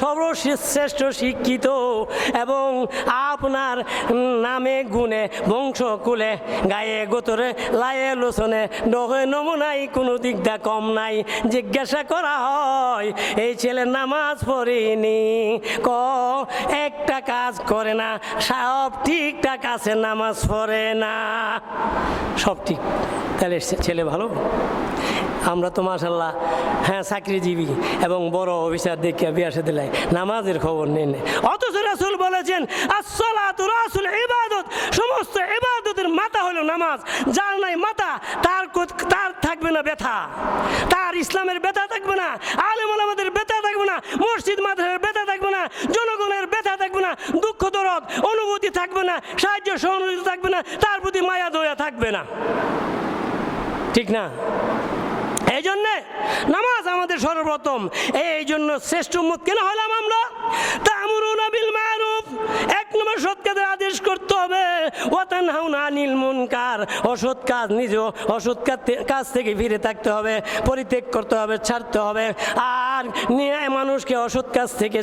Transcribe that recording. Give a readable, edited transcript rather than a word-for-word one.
সর্বশ্রেষ্ঠ শিক্ষিত এবং আপনার নামে গুণে বংশকুলে গায়ে গোতরে লায়ে লোচনে ডহে নমুনাই কোনো দিকটা কম নাই। জিজ্ঞাসা করা হয় এই ছেলে নামাজ পড়েনি, একটা কাজ করে না, সব ঠিকঠাক আছে, নামাজ পড়ে না, সব ঠিক। তাহলে ছেলে ভালো? আমরা তো মাশাল্লাহ হ্যাঁ চাকরিজীবী এবং বড় অফিসার দেখে বিয়া সাথে লাই, নামাজের খবর নেই। অথচ রাসূল বলেছেন আসসালাতু রাসুল ইবাদত, সমস্ত ইবাদতের মাথা হলো নামাজ। যার নাই মাথা তার থাকবে না ব্যথা, তার ইসলামের ব্যথা থাকবে না, আলেম ওলামাদের ব্যথা থাকবে না, মসজিদ মাদ্রাসার ব্যথা থাকবে না, জনগণের ব্যথা থাকবে না, দুঃখ দরদ অনুভূতি থাকবে না, সাহায্য সহযোগিতা থাকবে না, তার প্রতি মায়া দয়া থাকবে না। ঠিক না? এই জন্যে নামাজ আমাদের সর্বপ্রথম। এই জন্য শ্রেষ্ঠ উম্মত কেন হলাম আমরা? তা'মুরুনা বিল মারুফ, এক নম্বর সৎ কাজের আদেশ করতে হবে, ওয়া তানহাউনা আনিল মুনকার, অসৎ কাজ নিজেও অসৎ কাজ থেকে ফিরে থাকতে হবে, পরিত্যাগ করতে হবে, ছাড়তে হবে। আর মানুষকে অসৎ কাজ থেকে